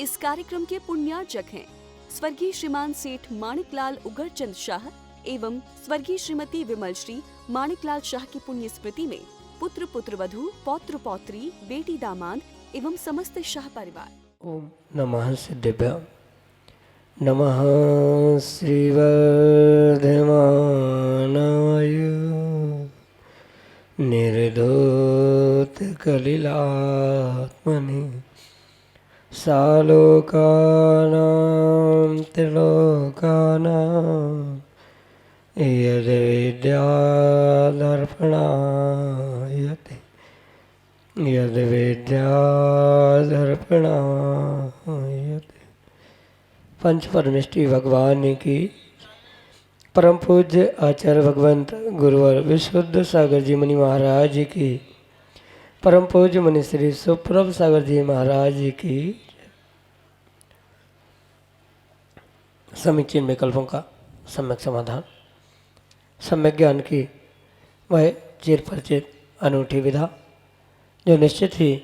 इस कार्यक्रम के पुण्यार्चक हैं स्वर्गीय श्रीमान सेठ माणिकलाल उगरचंद शाह एवं स्वर्गीय श्रीमती विमल श्री माणिकलाल शाह की पुण्य स्मृति में पुत्र पुत्रवधू पौत्र पौत्री बेटी दामाद एवं समस्त शाह परिवार। ओम नमः सिद्धिभ्यां नमः श्रीवर्धमानाय निर्धूतकलिलात्मने सालोकानां त्रिलोकानां यद्विद्यादर्पणायते यद्विद्यादर्पणायते। पंच परमेष्टि भगवान की परम पूज्य आचार्य भगवंत गुरुवर विशुद्ध सागर जी मुनि महाराज जी की परम पूज्य मुनि श्री सुप्रभ सागर जी महाराज जी की समीचीन विकल्पों का सम्यक समाधान, सम्यक ज्ञान की वह चिर परिचित अनूठी विधा जो निश्चित ही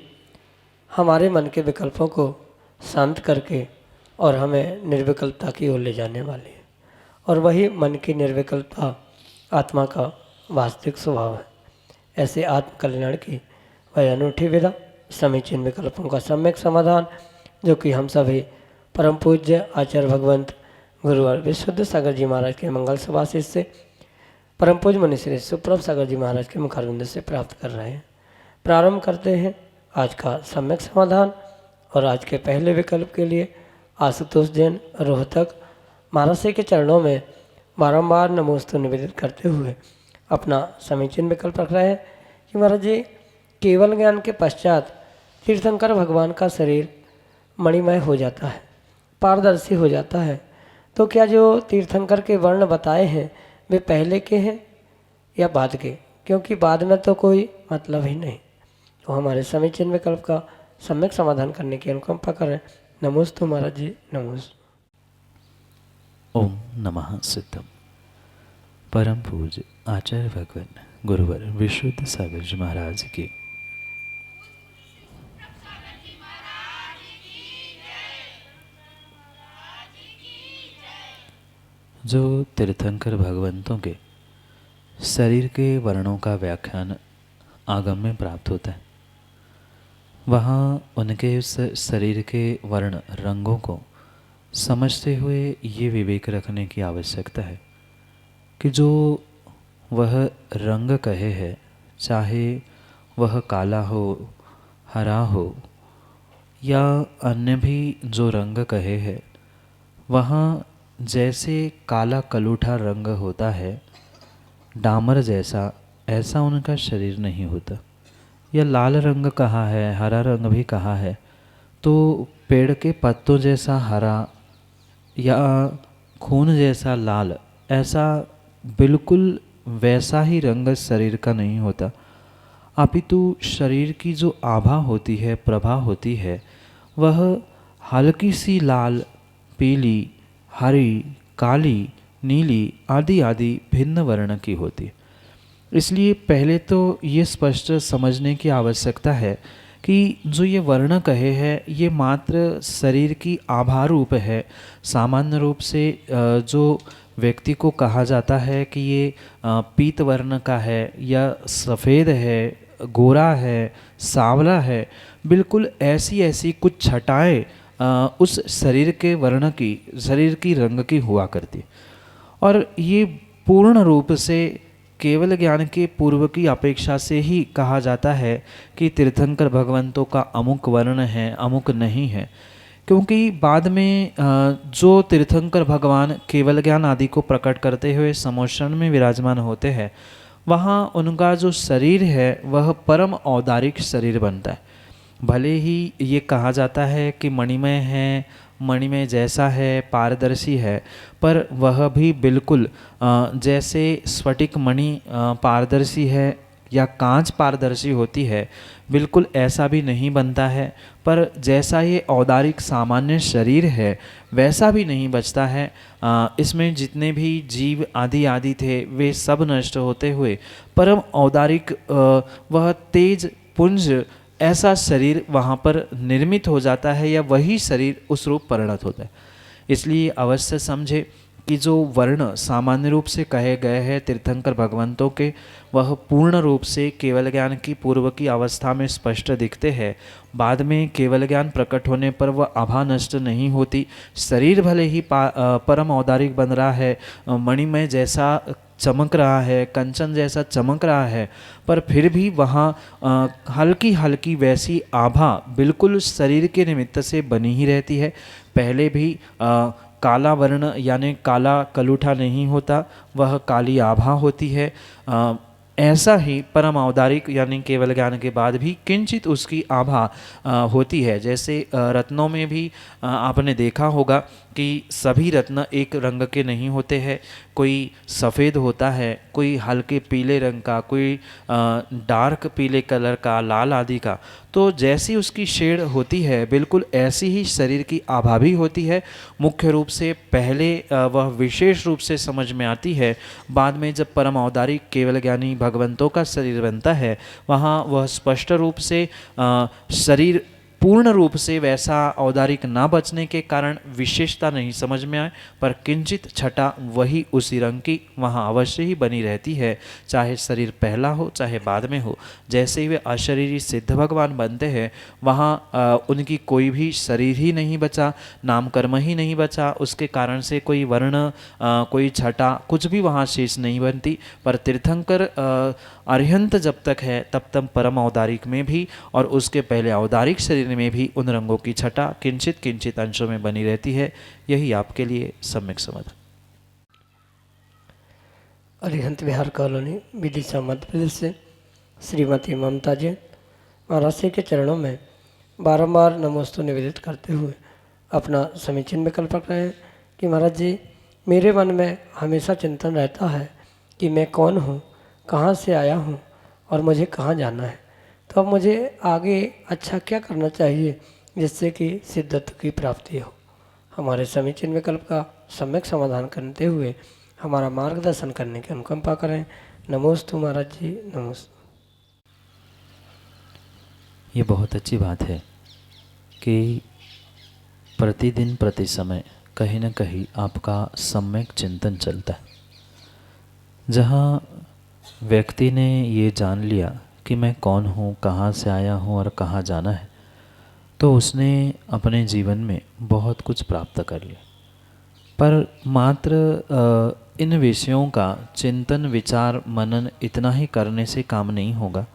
हमारे मन के विकल्पों को शांत करके और हमें निर्विकल्पता की ओर ले जाने वाली है। और वही मन की निर्विकल्पता आत्मा का वास्तविक स्वभाव है। ऐसे आत्म कल्याण की वह अनूठी विधा, समीचीन विकल्पों का सम्यक समाधान जो कि हम सभी परम पूज्य आचार्य भगवंत गुरुवर विशुद्ध सागर जी महाराज के मंगल सभाशीष से परम पूज्य मुनि श्री सुप्रभ सागर जी महाराज के मुखारविंद से प्राप्त कर रहे हैं। प्रारंभ करते हैं आज का सम्यक समाधान। और आज के पहले विकल्प के लिए आशुतोष जैन रोहतक महाराज के चरणों में बारंबार नमोस्तु निवेदित करते हुए अपना समीचीन विकल्प रख रहे हैं कि महाराज जी केवल ज्ञान के पश्चात तीर्थंकर भगवान का शरीर मणिमय हो जाता है, पारदर्शी हो जाता है, तो क्या जो तीर्थंकर के वर्ण बताए हैं वे पहले के हैं या बाद के? क्योंकि बाद में तो कोई मतलब ही नहीं। तो हमारे समीचीन विकल्प का सम्यक समाधान करने की अनुकंपा करें। नमोस्तु महाराज जी, नमोस्तु। ओम नमः सिद्धम। परम पूज्य आचार्य भगवान गुरुवर विशुद्ध सागर जी महाराज की जो तीर्थंकर भगवंतों के शरीर के वर्णों का व्याख्यान आगम में प्राप्त होता है, वहाँ उनके उस शरीर के वर्ण रंगों को समझते हुए ये विवेक रखने की आवश्यकता है कि जो वह रंग कहे है, चाहे वह काला हो, हरा हो या अन्य भी जो रंग कहे है, वहाँ जैसे काला कलूठा रंग होता है डामर जैसा, ऐसा उनका शरीर नहीं होता। या लाल रंग कहा है, हरा रंग भी कहा है, तो पेड़ के पत्तों जैसा हरा या खून जैसा लाल, ऐसा बिल्कुल वैसा ही रंग शरीर का नहीं होता। अपितु शरीर की जो आभा होती है, प्रभा होती है, वह हल्की सी लाल, पीली, हरी, काली, नीली आदि आदि भिन्न वर्ण की होती है। इसलिए पहले तो ये स्पष्ट समझने की आवश्यकता है कि जो ये वर्ण कहे हैं ये मात्र शरीर की आभा रूप है। सामान्य रूप से जो व्यक्ति को कहा जाता है कि ये पीत वर्ण का है या सफ़ेद है, गोरा है, सांवला है, बिल्कुल ऐसी ऐसी कुछ छटाएं उस शरीर के वर्ण की, शरीर की रंग की हुआ करती। और ये पूर्ण रूप से केवल ज्ञान के पूर्व की अपेक्षा से ही कहा जाता है कि तीर्थंकर भगवंतों का अमुक वर्ण है, अमुक नहीं है। क्योंकि बाद में जो तीर्थंकर भगवान केवल ज्ञान आदि को प्रकट करते हुए समोषण में विराजमान होते हैं, वहाँ उनका जो शरीर है वह परम औदारिक शरीर बनता है। भले ही ये कहा जाता है कि मणिमय है, मणिमय जैसा है, पारदर्शी है, पर वह भी बिल्कुल जैसे स्फटिक मणि पारदर्शी है या कांच पारदर्शी होती है, बिल्कुल ऐसा भी नहीं बनता है। पर जैसा ये औदारिक सामान्य शरीर है वैसा भी नहीं बचता है। इसमें जितने भी जीव आदि आदि थे वे सब नष्ट होते हुए परम औदारिक वह तेज पुंज ऐसा शरीर वहाँ पर निर्मित हो जाता है या वही शरीर उस रूप परिणत होता है। इसलिए अवश्य समझे कि जो वर्ण सामान्य रूप से कहे गए हैं तीर्थंकर भगवंतों के, वह पूर्ण रूप से केवल ज्ञान की पूर्व की अवस्था में स्पष्ट दिखते हैं। बाद में केवल ज्ञान प्रकट होने पर वह आभा नष्ट नहीं होती। शरीर भले ही परम औदारिक बन रहा है, मणिमय जैसा चमक रहा है, कंचन जैसा चमक रहा है, पर फिर भी वहाँ हल्की हल्की वैसी आभा बिल्कुल शरीर के निमित्त से बनी ही रहती है। पहले भी काला वर्ण यानी काला कलूठा नहीं होता, वह काली आभा होती है। ऐसा ही परम औदारिक यानी केवल ज्ञान के बाद भी किंचित उसकी आभा होती है। जैसे रत्नों में भी आपने देखा होगा कि सभी रत्न एक रंग के नहीं होते हैं। कोई सफ़ेद होता है, कोई हल्के पीले रंग का, कोई डार्क पीले कलर का, लाल आदि का। तो जैसी उसकी शेड होती है बिल्कुल ऐसी ही शरीर की आभा भी होती है। मुख्य रूप से पहले वह विशेष रूप से समझ में आती है, बाद में जब परम औदारिक केवल ज्ञानी भगवंतों का शरीर बनता है वहाँ वह स्पष्ट रूप से शरीर पूर्ण रूप से वैसा औदारिक ना बचने के कारण विशेषता नहीं समझ में आए, पर किंचित छटा वही उसी रंग की वहाँ अवश्य ही बनी रहती है, चाहे शरीर पहला हो चाहे बाद में हो। जैसे ही वे अशरीरी सिद्ध भगवान बनते हैं वहाँ उनकी कोई भी शरीर ही नहीं बचा, नाम कर्म ही नहीं बचा, उसके कारण से कोई वर्ण कोई छटा कुछ भी वहाँ शेष नहीं बनती। पर तीर्थंकर अरिहंत जब तक है तब तक परम औदारिक में भी और उसके पहले औदारिक शरीर में भी उन रंगों की छटा किंचित किंचित अंशों में बनी रहती है। यही आपके लिए सम्यक समाधान। अरिहंत विहार कॉलोनी विदिशा मध्य प्रदेश से श्रीमती ममता जी महाराज श्री के चरणों में बारंबार नमोस्तु निवेदित करते हुए अपना समीचीन विकल्प रख रहे हैं कि महाराज जी, मेरे मन में हमेशा चिंतन रहता है कि मैं कौन हूँ, कहाँ से आया हूँ और मुझे कहाँ जाना है। तो अब मुझे आगे अच्छा क्या करना चाहिए जिससे कि सिद्धत्व की प्राप्ति हो। हमारे समीचीन विकल्प का सम्यक समाधान करते हुए हमारा मार्गदर्शन करने की अनुकंपा करें। नमोस्तु महाराज जी, नमोस्तु। ये बहुत अच्छी बात है कि प्रतिदिन प्रति समय कहीं न कहीं आपका सम्यक चिंतन चलता है। जहाँ व्यक्ति ने ये जान लिया कि मैं कौन हूँ, कहाँ से आया हूँ और कहाँ जाना है, तो उसने अपने जीवन में बहुत कुछ प्राप्त कर लिया। पर मात्र इन विषयों का चिंतन विचार मनन इतना ही करने से काम नहीं होगा।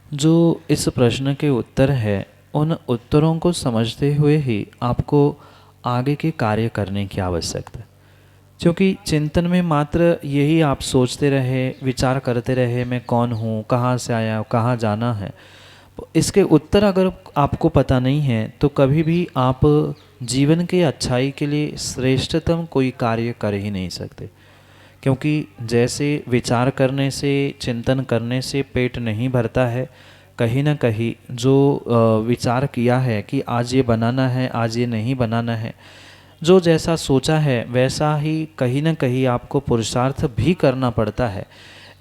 जो इस प्रश्न के उत्तर है उन उत्तरों को समझते हुए ही आपको आगे के कार्य करने की आवश्यकता है। क्योंकि चिंतन में मात्र यही आप सोचते रहे, विचार करते रहे, मैं कौन हूँ, कहाँ से आया, कहाँ जाना है, इसके उत्तर अगर आपको पता नहीं है तो कभी भी आप जीवन के अच्छाई के लिए श्रेष्ठतम कोई कार्य कर ही नहीं सकते। क्योंकि जैसे विचार करने से, चिंतन करने से पेट नहीं भरता है, कहीं ना कहीं जो विचार किया है कि आज ये बनाना है, आज ये नहीं बनाना है, जो जैसा सोचा है वैसा ही कहीं ना कहीं आपको पुरुषार्थ भी करना पड़ता है।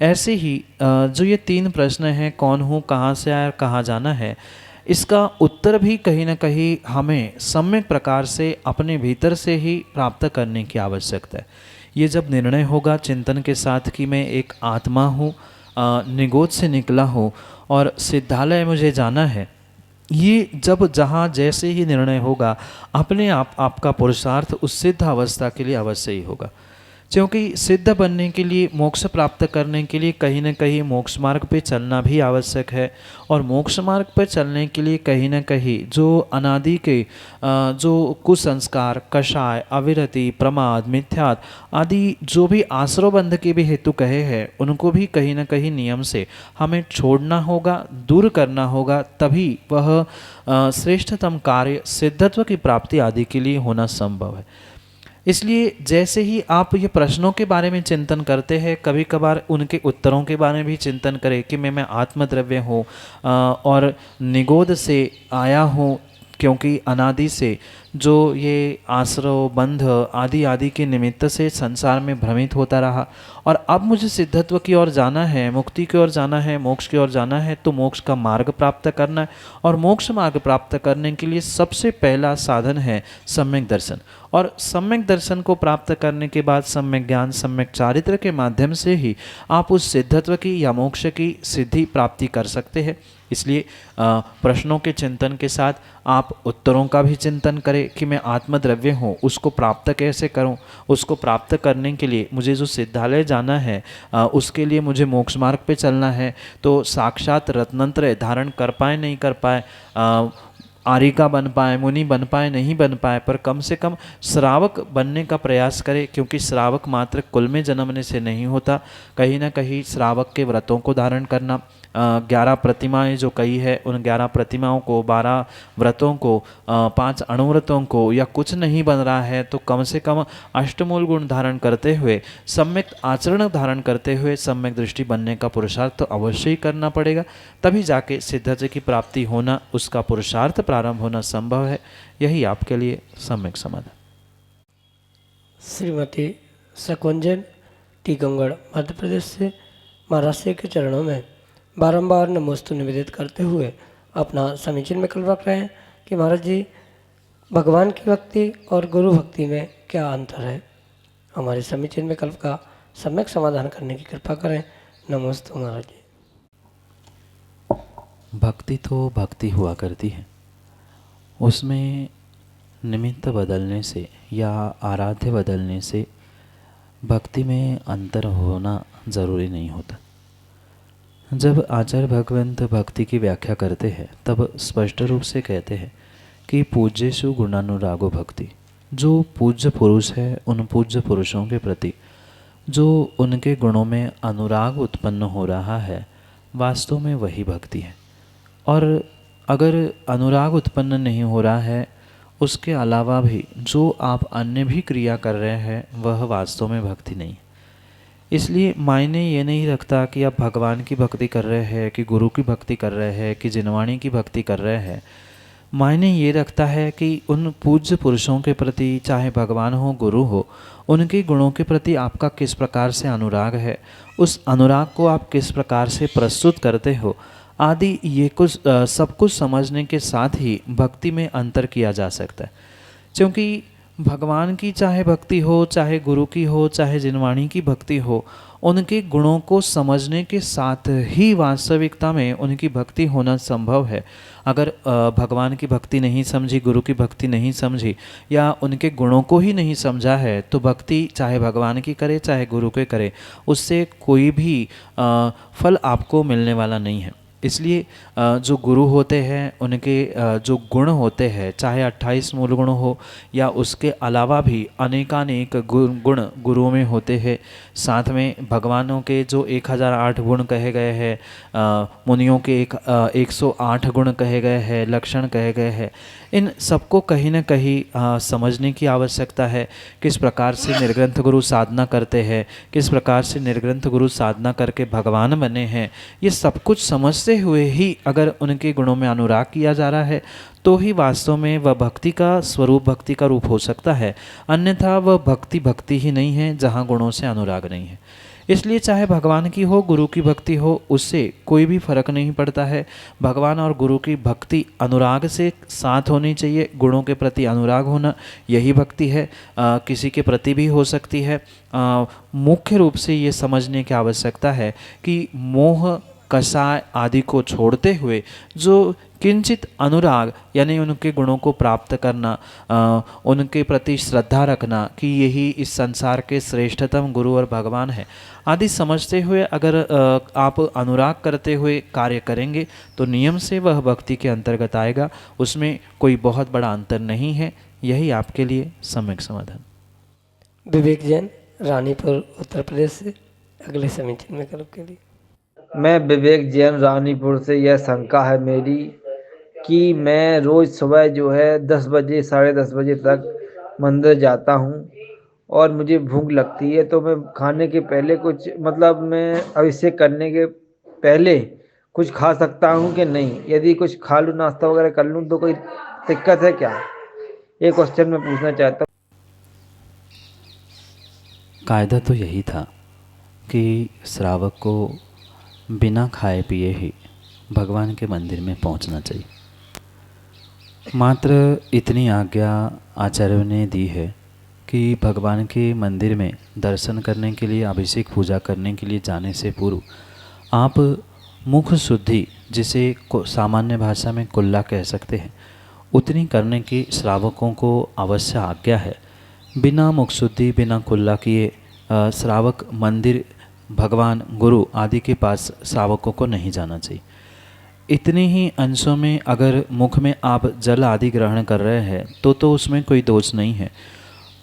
ऐसे ही जो ये 3 प्रश्न हैं, कौन हूँ, कहाँ से आया, कहाँ जाना है, इसका उत्तर भी कहीं ना कहीं हमें सम्यक प्रकार से अपने भीतर से ही प्राप्त करने की आवश्यकता है। ये जब निर्णय होगा चिंतन के साथ कि मैं एक आत्मा हूँ, निगोद से निकला हूँ और सिद्धालय मुझे जाना है, ये जब जहाँ जैसे ही निर्णय होगा अपने आप आपका पुरुषार्थ उस सिद्ध अवस्था के लिए अवश्य ही होगा। क्योंकि सिद्ध बनने के लिए, मोक्ष प्राप्त करने के लिए कहीं न कहीं मोक्ष मार्ग पे चलना भी आवश्यक है। और मोक्ष मार्ग पर चलने के लिए कहीं न कहीं जो अनादि के जो कुसंस्कार, कषाय, अविरति, प्रमाद, मिथ्यात आदि जो भी आश्रवबंध के भी हेतु कहे हैं, उनको भी कहीं न कहीं नियम से हमें छोड़ना होगा, दूर करना होगा, तभी वह श्रेष्ठतम कार्य सिद्धत्व की प्राप्ति आदि के लिए होना संभव है। इसलिए जैसे ही आप ये प्रश्नों के बारे में चिंतन करते हैं, कभी कभार उनके उत्तरों के बारे में भी चिंतन करें कि मैं आत्मद्रव्य हूँ और निगोद से आया हूँ, क्योंकि अनादि से जो ये आश्रव बंध आदि आदि के निमित्त से संसार में भ्रमित होता रहा, और अब मुझे सिद्धत्व की ओर जाना है, मुक्ति की ओर जाना है, मोक्ष की ओर जाना है, तो मोक्ष का मार्ग प्राप्त करना है। और मोक्ष मार्ग प्राप्त करने के लिए सबसे पहला साधन है सम्यक दर्शन, और सम्यक दर्शन को प्राप्त करने के बाद सम्यक ज्ञान, सम्यक चारित्र के माध्यम से ही आप उस सिद्धत्व की या मोक्ष की सिद्धि प्राप्ति कर सकते हैं। इसलिए प्रश्नों के चिंतन के साथ आप उत्तरों का भी चिंतन करें कि मैं आत्मद्रव्य हूँ, उसको प्राप्त कैसे करूँ, उसको प्राप्त करने के लिए मुझे जो सिद्धालय जाना है उसके लिए मुझे मोक्ष मार्ग पे चलना है, तो साक्षात रत्नंत्र धारण कर पाए नहीं कर पाए, आरिका बन पाए, मुनि बन पाए नहीं बन पाए, पर कम से कम श्रावक बनने का प्रयास करें, क्योंकि श्रावक मात्र कुल में जन्मने से नहीं होता। कहीं ना कहीं श्रावक के व्रतों को धारण करना, 11 प्रतिमाएं जो कही है उन 11 प्रतिमाओं को, 12 व्रतों को, 5 अणुव्रतों को, या कुछ नहीं बन रहा है तो कम से कम अष्टमूल गुण धारण करते हुए, सम्यक आचरण धारण करते हुए सम्यक दृष्टि बनने का पुरुषार्थ तो अवश्य ही करना पड़ेगा। तभी जाके सिद्धत्व की प्राप्ति होना, उसका पुरुषार्थ प्रारंभ होना संभव है। यही आपके लिए सम्यक समाधान। श्रीमती शकुंजन टीकमगढ़ मध्य प्रदेश से महाराज श्री के चरणों में बारंबार नमोस्तु निवेदित करते हुए अपना समीचीन विकल्प रख रहे हैं कि महाराज जी, भगवान की भक्ति और गुरु भक्ति में क्या अंतर है। हमारे समीचीन विकल्प का सम्यक समाधान करने की कृपा करें। नमोस्तु महाराज जी। भक्ति तो भक्ति हुआ करती है, उसमें निमित्त बदलने से या आराध्य बदलने से भक्ति में अंतर होना ज़रूरी नहीं होता। जब आचार्य भगवंत भक्ति की व्याख्या करते हैं तब स्पष्ट रूप से कहते हैं कि पूज्येषु गुणानुरागो भक्ति, जो पूज्य पुरुष है उन पूज्य पुरुषों के प्रति जो उनके गुणों में अनुराग उत्पन्न हो रहा है, वास्तव में वही भक्ति है। और अगर अनुराग उत्पन्न नहीं हो रहा है, उसके अलावा भी जो आप अन्य भी क्रिया कर रहे हैं, वह वास्तव में भक्ति नहीं है। इसलिए मायने ये नहीं रखता कि आप भगवान की भक्ति कर रहे हैं, कि गुरु की भक्ति कर रहे हैं, कि जिनवाणी की भक्ति कर रहे हैं। मायने ये रखता है कि उन पूज्य पुरुषों के प्रति, चाहे भगवान हो गुरु हो, उनके गुणों के प्रति आपका किस प्रकार से अनुराग है, उस अनुराग को आप किस प्रकार से प्रस्तुत करते हो आदि, ये कुछ सब कुछ समझने के साथ ही भक्ति में अंतर किया जा सकता है। क्योंकि भगवान की चाहे भक्ति हो, चाहे गुरु की हो, चाहे जिनवाणी की भक्ति हो, उनके गुणों को समझने के साथ ही वास्तविकता में उनकी भक्ति होना संभव है। अगर भगवान की भक्ति नहीं समझी, गुरु की भक्ति नहीं समझी, या उनके गुणों को ही नहीं समझा है, तो भक्ति चाहे भगवान की करे चाहे गुरु के करे, उससे कोई भी फल आपको मिलने वाला नहीं है। इसलिए जो गुरु होते हैं उनके जो गुण होते हैं, चाहे 28 मूल गुण हो या उसके अलावा भी अनेकानेक गुण गुरुओं में होते हैं। साथ में भगवानों के जो 1008 गुण कहे गए हैं, मुनियों के 108 गुण कहे गए हैं, लक्षण कहे गए हैं, इन सबको कहीं न कहीं समझने की आवश्यकता है। किस प्रकार से निर्ग्रंथ गुरु साधना करते हैं, किस प्रकार से निर्ग्रंथ गुरु साधना करके भगवान बने हैं, ये सब कुछ समझते हुए ही अगर उनके गुणों में अनुराग किया जा रहा है तो ही वास्तव में वह भक्ति का स्वरूप, भक्ति का रूप हो सकता है। अन्यथा वह भक्ति भक्ति ही नहीं है जहाँ गुणों से अनुराग नहीं है। इसलिए चाहे भगवान की हो, गुरु की भक्ति हो, उससे कोई भी फर्क नहीं पड़ता है। भगवान और गुरु की भक्ति अनुराग से साथ होनी चाहिए। गुणों के प्रति अनुराग होना यही भक्ति है। किसी के प्रति भी हो सकती है। मुख्य रूप से ये समझने की आवश्यकता है कि मोह, कषाय आदि को छोड़ते हुए जो किंचित अनुराग यानी उनके गुणों को प्राप्त करना, उनके प्रति श्रद्धा रखना कि यही इस संसार के श्रेष्ठतम गुरु और भगवान है आदि समझते हुए अगर आप अनुराग करते हुए कार्य करेंगे तो नियम से वह भक्ति के अंतर्गत आएगा। उसमें कोई बहुत बड़ा अंतर नहीं है। यही आपके लिए सम्यक समाधान। विवेक जैन रानीपुर उत्तर प्रदेश से अगले समीचीन विकल्प के लिए। मैं विवेक जैन रानीपुर से, यह शंका है मेरी कि मैं रोज़ सुबह जो है 10 बजे 10:30 बजे तक मंदिर जाता हूँ और मुझे भूख लगती है, तो मैं खाने के पहले कुछ मतलब मैं अभिषेक करने के पहले कुछ खा सकता हूँ कि नहीं? यदि कुछ खा लूँ, नाश्ता वगैरह कर लूँ तो कोई दिक्कत है क्या? ये क्वेश्चन मैं पूछना चाहता हूँ। कायदा तो यही था कि श्रावक को बिना खाए पिए ही भगवान के मंदिर में पहुंचना चाहिए। मात्र इतनी आज्ञा आचार्यों ने दी है कि भगवान के मंदिर में दर्शन करने के लिए, अभिषेक पूजा करने के लिए जाने से पूर्व आप मुख शुद्धि, जिसे सामान्य भाषा में कुल्ला कह सकते हैं, उतनी करने की श्रावकों को अवश्य आज्ञा है। बिना मुख शुद्धि, बिना कुल्ला किए श्रावक मंदिर, भगवान, गुरु आदि के पास श्रावकों को नहीं जाना चाहिए। इतने ही अंशों में अगर मुख में आप जल आदि ग्रहण कर रहे हैं तो उसमें कोई दोष नहीं है,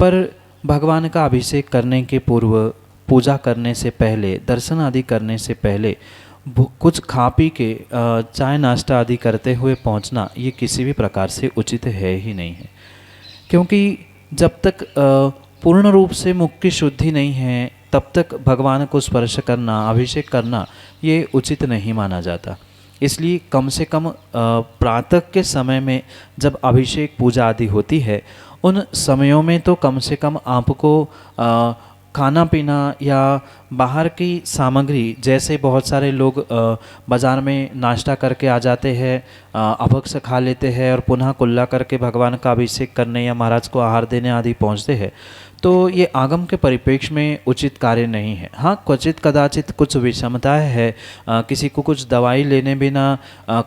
पर भगवान का अभिषेक करने के पूर्व, पूजा करने से पहले, दर्शन आदि करने से पहले कुछ खा पी के चाय नाश्ता आदि करते हुए पहुंचना ये किसी भी प्रकार से उचित है ही नहीं है। क्योंकि जब तक पूर्ण रूप से मुख की शुद्धि नहीं है तब तक भगवान को स्पर्श करना, अभिषेक करना ये उचित नहीं माना जाता। इसलिए कम से कम प्रातः के समय में जब अभिषेक पूजा आदि होती है, उन समयों में तो कम से कम आपको खाना पीना या बाहर की सामग्री, जैसे बहुत सारे लोग बाज़ार में नाश्ता करके आ जाते हैं, अभक्ष खा लेते हैं और पुनः कुल्ला करके भगवान का अभिषेक करने या महाराज को आहार देने आदि पहुंचते हैं, तो ये आगम के परिप्रेक्ष्य में उचित कार्य नहीं है। हाँ, क्वचित कदाचित कुछ विषमताएं है, किसी को कुछ दवाई लेने बिना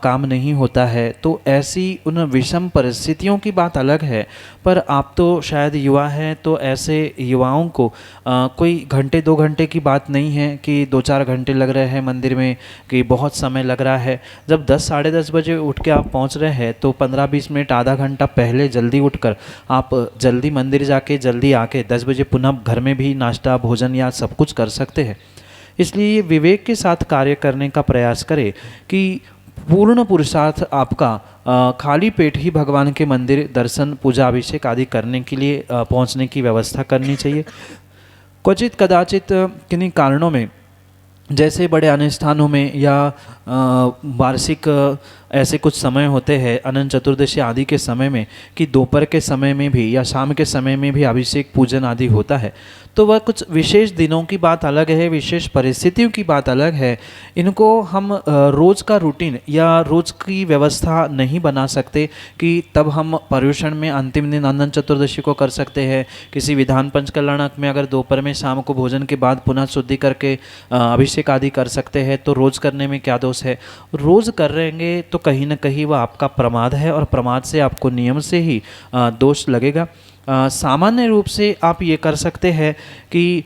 काम नहीं होता है, तो ऐसी उन विषम परिस्थितियों की बात अलग है। पर आप तो शायद युवा हैं, तो ऐसे युवाओं को कोई घंटे 2 घंटे की बात नहीं है कि 2-4 घंटे लग रहे हैं मंदिर में, कि बहुत समय लग रहा है। जब 10 साढ़े 10 बजे उठ के आप पहुंच रहे हैं तो 15-20 मिनट, आधा घंटा पहले जल्दी उठकर आप जल्दी मंदिर जाके जल्दी आके 10 बजे पुनः घर में भी नाश्ता, भोजन या सब कुछ कर सकते हैं। इसलिए ये विवेक के साथ कार्य करने का प्रयास करें कि पूर्ण पुरुषार्थ आपका खाली पेट ही भगवान के मंदिर दर्शन, पूजा, अभिषेक आदि करने के लिए पहुंचने की व्यवस्था करनी चाहिए। क्वचित कदाचित किन्हीं कारणों में, जैसे बड़े अनुष्ठानों में या वार्षिक ऐसे कुछ समय होते हैं, अनंत चतुर्दशी आदि के समय में, कि दोपहर के समय में भी या शाम के समय में भी अभिषेक पूजन आदि होता है, तो वह कुछ विशेष दिनों की बात अलग है, विशेष परिस्थितियों की बात अलग है। इनको हम रोज़ का रूटीन या रोज़ की व्यवस्था नहीं बना सकते कि तब हम पर्युषण में अंतिम दिन अनंत चतुर्दशी को कर सकते हैं। किसी विधान पंच कल्याणक में अगर दोपहर में शाम को भोजन के बाद पुनः शुद्धि करके अभिषेक आदि कर सकते हैं, तो रोज़ करने में क्या दोष है? रोज़ कर रहेंगे तो कहीं ना कहीं वह आपका प्रमाद है, और प्रमाद से आपको नियम से ही दोष लगेगा। सामान्य रूप से आप ये कर सकते हैं कि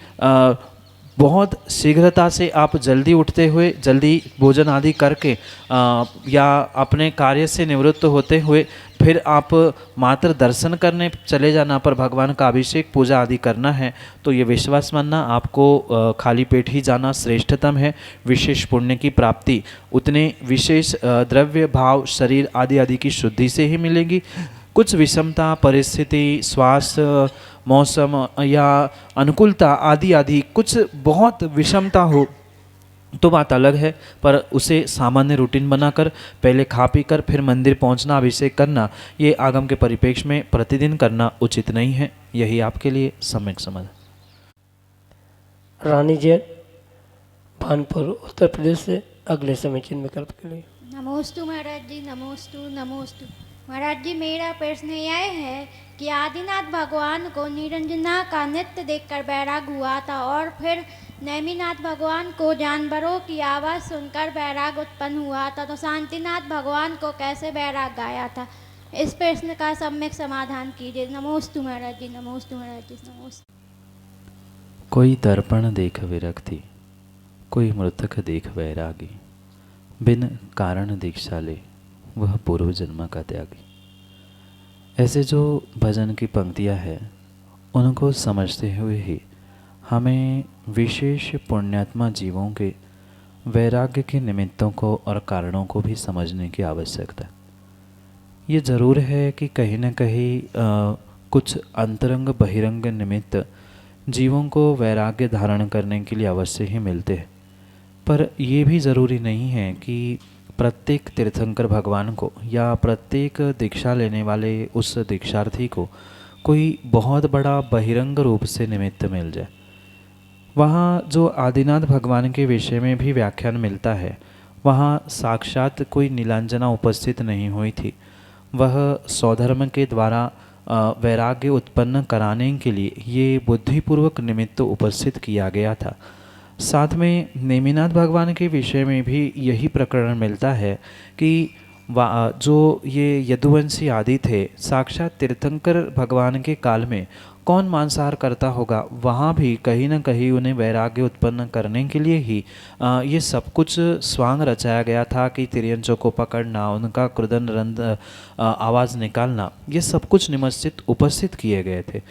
बहुत शीघ्रता से आप जल्दी उठते हुए, जल्दी भोजन आदि करके या अपने कार्य से निवृत्त होते हुए फिर आप मात्र दर्शन करने चले जाना, पर भगवान का अभिषेक पूजा आदि करना है, तो ये विश्वास मानना आपको खाली पेट ही जाना श्रेष्ठतम है। विशेष पुण्य की प्राप्ति उतने विशेष द्रव्य, भाव, शरीर आदि आदि की शुद्धि से ही मिलेगी। कुछ विषमता, परिस्थिति, स्वास्थ्य, मौसम या अनुकूलता आदि आदि कुछ बहुत विषमता हो तो बात अलग है, पर उसे सामान्य रूटीन बनाकर पहले खा पी कर फिर मंदिर पहुंचना, अभिषेक करना, ये आगम के परिप्रेक्ष्य में प्रतिदिन करना उचित नहीं है। यही आपके लिए सम्यक समझ। रानी जैन, भानपुर, उत्तर प्रदेश से अगले समीचीन विकल्प के लिए। नमोस्तु महाराज जी, नमोस्तु नमोस्तु। महाराज जी, मेरा प्रश्न यह है कि आदिनाथ भगवान को निरंजना का नृत्य देखकर बैराग हुआ था, और फिर नेमिनाथ भगवान को जानवरों की आवाज़ सुनकर बैराग उत्पन्न हुआ था, तो शांतिनाथ भगवान को कैसे बैराग गाया था? इस प्रश्न का सम्यक समाधान कीजिए। नमोस्तु महाराज जी, नमोस्तु महाराज जी, नमोस्तु। कोई दर्पण देख विरक्ति, कोई मृतक देख वैरागी, बिन कारण दीक्षा ले वह पूर्व जन्म का त्यागी। ऐसे जो भजन की पंक्तियां हैं, उनको समझते हुए ही हमें विशेष पुण्यात्मा जीवों के वैराग्य के निमित्तों को और कारणों को भी समझने की आवश्यकता है। ये ज़रूर है कि कहीं न कहीं कुछ अंतरंग बहिरंग निमित्त जीवों को वैराग्य धारण करने के लिए अवश्य ही मिलते हैं, पर यह भी ज़रूरी नहीं है कि प्रत्येक तीर्थंकर भगवान को या प्रत्येक दीक्षा लेने वाले उस दीक्षार्थी को कोई बहुत बड़ा बहिरंग रूप से निमित्त मिल जाए। वहाँ जो आदिनाथ भगवान के विषय में भी व्याख्यान मिलता है, वहाँ साक्षात कोई नीलांजना उपस्थित नहीं हुई थी। वह स्वधर्म के द्वारा वैराग्य उत्पन्न कराने के लिए ये बुद्धिपूर्वक निमित्त उपस्थित किया गया था। साथ में नेमिनाथ भगवान के विषय में भी यही प्रकरण मिलता है कि जो ये यदुवंशी आदि थे, साक्षात तीर्थंकर भगवान के काल में कौन मांसाहार करता होगा, वहाँ भी कहीं न कहीं उन्हें वैराग्य उत्पन्न करने के लिए ही ये सब कुछ स्वांग रचाया गया था कि तिर्यंचों को पकड़ना, उनका क्रुदन रंध आवाज़ निकालना, ये सब कुछ निमस्सित उपस्थित किए गए थे।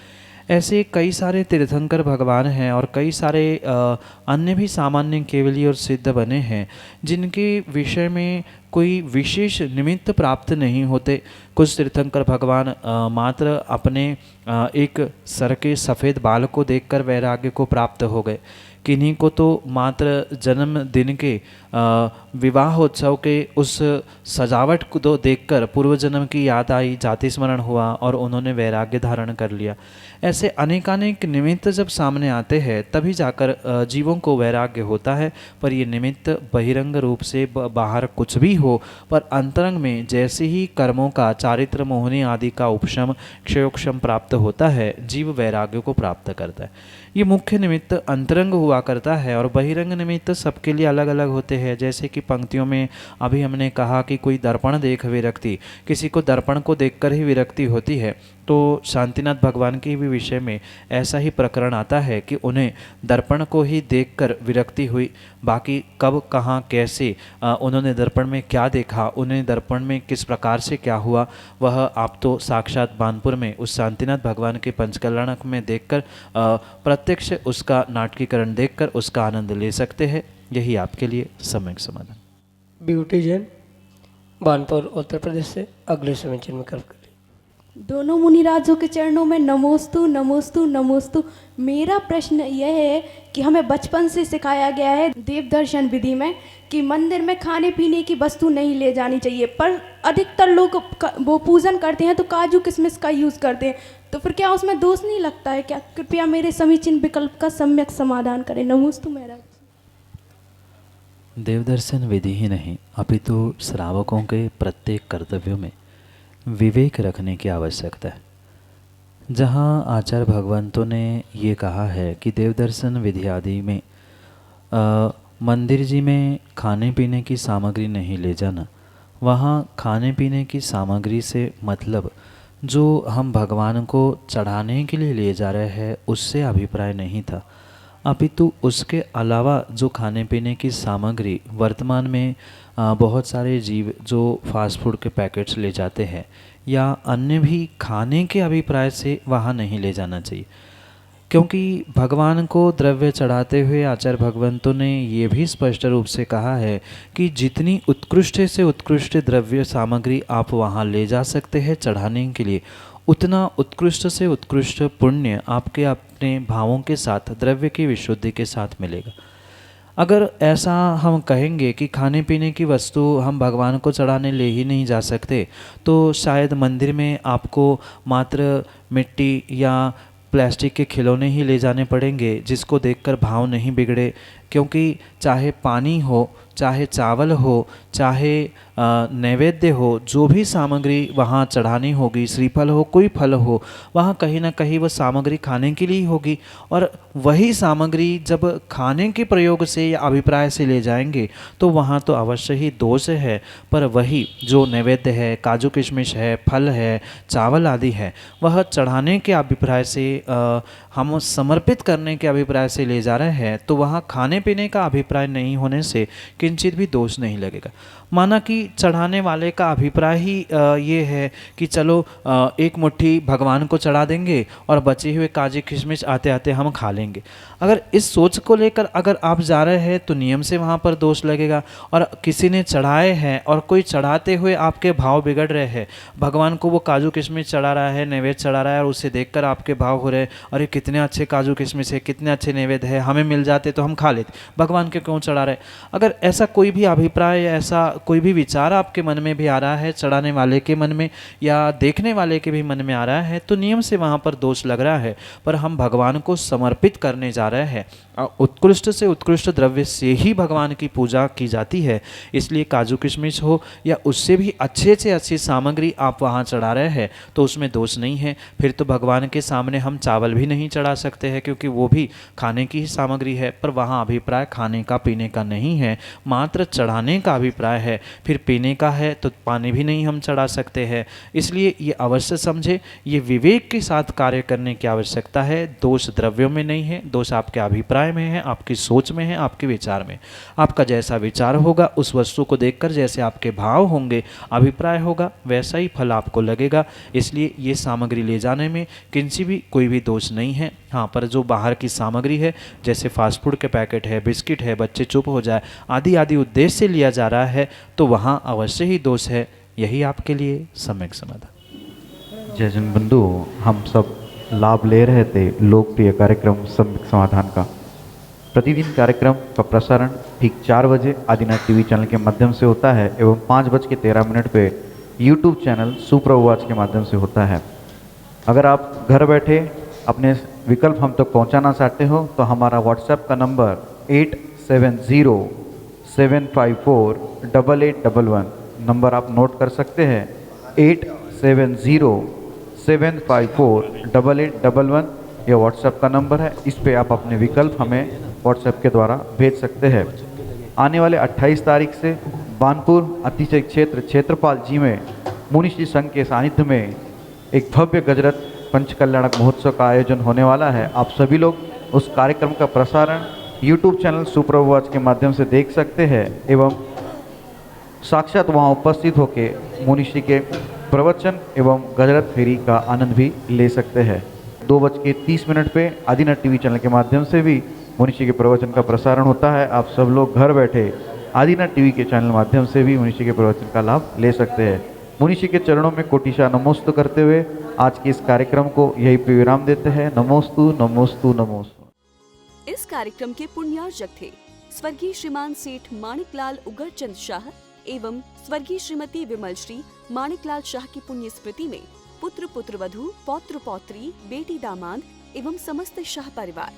ऐसे कई सारे तीर्थंकर भगवान हैं और कई सारे अन्य भी सामान्य केवली और सिद्ध बने हैं जिनके विषय में कोई विशेष निमित्त प्राप्त नहीं होते। कुछ तीर्थंकर भगवान मात्र अपने एक सर के सफ़ेद बाल को देखकर वैराग्य को प्राप्त हो गए। किन्हीं को तो मात्र जन्मदिन के विवाहोत्सव के उस सजावट को देखकर पूर्व जन्म की याद आई, जाति स्मरण हुआ और उन्होंने वैराग्य धारण कर लिया। ऐसे अनेकानेक निमित्त जब सामने आते हैं तभी जाकर जीवों को वैराग्य होता है। पर ये निमित्त बहिरंग रूप से बाहर कुछ भी हो, पर अंतरंग में जैसे ही कर्मों का चारित्र मोहनी आदि का उपशम क्षयोक्षम प्राप्त होता है, जीव वैराग्य को प्राप्त करता है। ये मुख्य निमित्त अंतरंग हुआ करता है और बहिरंग निमित्त सबके लिए अलग अलग होते हैं। जैसे कि पंक्तियों में अभी हमने कहा कि कोई दर्पण देख विरक्ति, किसी को दर्पण को देखकर ही विरक्ति होती है, तो शांतिनाथ भगवान के भी विषय में ऐसा ही प्रकरण आता है कि उन्हें दर्पण को ही देखकर विरक्ति हुई। बाकी कब कहाँ कैसे उन्होंने दर्पण में क्या देखा, उन्हें दर्पण में किस प्रकार से क्या हुआ, वह आप तो साक्षात बानपुर में उस शांतिनाथ भगवान के पंचकल्याणक में देखकर प्रत्यक्ष उसका नाटकीकरण देखकर उसका आनंद ले सकते हैं। यही आपके लिए सम्यक समाधान। ब्यूटी जैन, बानपुर, उत्तर प्रदेश से अगले समीचीन में कल्प करें। दोनों मुनिराजों के चरणों में नमोस्तु नमोस्तु नमोस्तु। मेरा प्रश्न यह है कि हमें बचपन से सिखाया गया है देव दर्शन विधि में कि मंदिर में खाने पीने की वस्तु नहीं ले जानी चाहिए, पर अधिकतर लोग वो पूजन करते हैं तो काजू किशमिश का यूज़ करते हैं, तो फिर क्या उसमें दोष नहीं लगता है क्या? कृपया मेरे समीचीन विकल्प का सम्यक समाधान करें। नमोस्तु महाराज। देवदर्शन विधि ही नहीं अपितु श्रावकों के प्रत्येक कर्तव्यों में विवेक रखने की आवश्यकता है। जहाँ आचार्य भगवंतों ने ये कहा है कि देवदर्शन विधि आदि में मंदिर जी में खाने पीने की सामग्री नहीं ले जाना, वहाँ खाने पीने की सामग्री से मतलब जो हम भगवान को चढ़ाने के लिए ले जा रहे हैं उससे अभिप्राय नहीं था, अपितु उसके अलावा जो खाने पीने की सामग्री वर्तमान में बहुत सारे जीव जो फास्ट फूड के पैकेट्स ले जाते हैं या अन्य भी खाने के अभिप्राय से वहाँ नहीं ले जाना चाहिए। क्योंकि भगवान को द्रव्य चढ़ाते हुए आचार्य भगवंतों ने ये भी स्पष्ट रूप से कहा है कि जितनी उत्कृष्ट से उत्कृष्ट द्रव्य सामग्री आप वहाँ ले जा सकते हैं चढ़ाने के लिए, उतना उत्कृष्ट से उत्कृष्ट पुण्य आपके अपने भावों के साथ द्रव्य की विशुद्धि के साथ मिलेगा। अगर ऐसा हम कहेंगे कि खाने पीने की वस्तु हम भगवान को चढ़ाने ले ही नहीं जा सकते, तो शायद मंदिर में आपको मात्र मिट्टी या प्लास्टिक के खिलौने ही ले जाने पड़ेंगे जिसको देखकर भाव नहीं बिगड़े। क्योंकि चाहे पानी हो, चाहे चावल हो, चाहे नैवेद्य हो, जो भी सामग्री वहाँ चढ़ानी होगी, श्रीफल हो, कोई फल हो, वहाँ कहीं ना कहीं वह सामग्री खाने के लिए होगी। और वही सामग्री जब खाने के प्रयोग से या अभिप्राय से ले जाएंगे तो वहाँ तो अवश्य ही दोष है, पर वही जो नैवेद्य है, काजू किशमिश है, फल है, चावल आदि है, वह चढ़ाने के अभिप्राय से हम समर्पित करने के अभिप्राय से ले जा रहे हैं, तो वहाँ खाने पीने का अभिप्राय नहीं होने से किंचित भी दोष नहीं लगेगा। माना कि चढ़ाने वाले का अभिप्राय ही ये है कि चलो एक मुट्ठी भगवान को चढ़ा देंगे और बचे हुए काजू किशमिश आते आते हम खा लेंगे। अगर इस सोच को लेकर अगर आप जा रहे हैं तो नियम से वहाँ पर दोष लगेगा। और किसी ने चढ़ाए हैं और कोई चढ़ाते हुए आपके भाव बिगड़ रहे हैं, भगवान को वो काजू किशमिश चढ़ा रहा है, नैवेद्य चढ़ा रहा है, और उसे देखकर आपके भाव हो रहे हैं, अरे कितने अच्छे काजू किशमिश है, कितने अच्छे नैवेद्य है, हमें मिल जाते तो हम खा लेते, भगवान के क्यों चढ़ा रहे। अगर ऐसा कोई भी अभिप्राय या ऐसा कोई भी विचार आपके मन में भी आ रहा है, चढ़ाने वाले के मन में या देखने वाले के भी मन में आ रहा है, तो नियम से वहाँ पर दोष लग रहा है। पर हम भगवान को समर्पित करने जा रहे हैं। उत्कृष्ट से उत्कृष्ट द्रव्य से ही भगवान की पूजा की जाती है, इसलिए काजू किशमिश हो या उससे भी अच्छे से अच्छी सामग्री आप वहाँ चढ़ा रहे हैं तो उसमें दोष नहीं है। फिर तो भगवान के सामने हम चावल भी नहीं चढ़ा सकते हैं, क्योंकि वो भी खाने की ही सामग्री है। पर वहाँ अभिप्राय खाने का पीने का नहीं है, मात्र चढ़ाने का अभिप्राय है। फिर पीने का है तो पानी भी नहीं हम चढ़ा सकते हैं। इसलिए ये अवश्य समझे, ये विवेक के साथ कार्य करने की आवश्यकता है। दोष द्रव्यों में नहीं है, दोष आपके अभिप्राय में है, आपकी सोच में है, आपके विचार में। आपका जैसा विचार होगा, उस वस्तु को देखकर जैसे आपके भाव होंगे, अभिप्राय होगा, वैसा ही फल आपको लगेगा। इसलिए ये सामग्री ले जाने में किंची भी कोई भी दोष नहीं है। हाँ, पर जो बाहर की सामग्री है, जैसे फास्ट फूड के पैकेट है, बिस्किट है, बच्चे चुप हो जाए आदि आदि उद्देश्य से लिया जा रहा है, तो वहाँ अवश्य ही दोष है। यही आपके लिए सम्यक समाधान। जय जन बंधु, हम सब लाभ ले रहे थे लोकप्रिय कार्यक्रम सम्यक समाधान का। प्रतिदिन कार्यक्रम का प्रसारण ठीक 4 बजे आदिनाथ टीवी चैनल के माध्यम से होता है एवं 5:13 पे यूट्यूब चैनल सुप्रवाच के माध्यम से होता है। अगर आप घर बैठे अपने विकल्प हम तक पहुंचाना चाहते हो तो हमारा व्हाट्सएप का नंबर 8707548811 नंबर आप नोट कर सकते हैं। 8707548811 यह व्हाट्सएप का नंबर है। इस पे आप अपने विकल्प हमें व्हाट्सएप के द्वारा भेज सकते हैं। आने वाले 28 तारीख से बानपुर अतिशय क्षेत्र क्षेत्रपाल जी में मुनिश्री संघ के सानिध्य में एक भव्य गजरत पंचकल्याणक महोत्सव का आयोजन होने वाला है। आप सभी लोग उस कार्यक्रम का प्रसारण यूट्यूब चैनल सुप्रवाच के माध्यम से देख सकते हैं एवं साक्षात वहाँ उपस्थित होकर मुनिश्री के प्रवचन एवं गजरत फेरी का आनंद भी ले सकते हैं। 2:30 पे आदिनाथ टीवी चैनल के माध्यम से भी मुनिश्री के प्रवचन का प्रसारण होता है। आप सब लोग घर बैठे आदिनाथ टीवी के चैनल माध्यम से भी मुनिश्री के प्रवचन का लाभ ले सकते हैं। मुनिश्री के चरणों में कोटिशा नमोस्तु करते हुए आज के इस कार्यक्रम को यही पे विराम देते हैं। नमोस्तु नमोस्तु नमोस्तु। इस कार्यक्रम के पुण्यार्जक थे स्वर्गीय श्रीमान सेठ माणिकलाल उगरचंद शाह एवं स्वर्गीय श्रीमती विमल श्री माणिकलाल शाह की पुण्य स्मृति में पुत्र पुत्रवधू, पौत्र पौत्री, बेटी दामाद एवं समस्त शाह परिवार।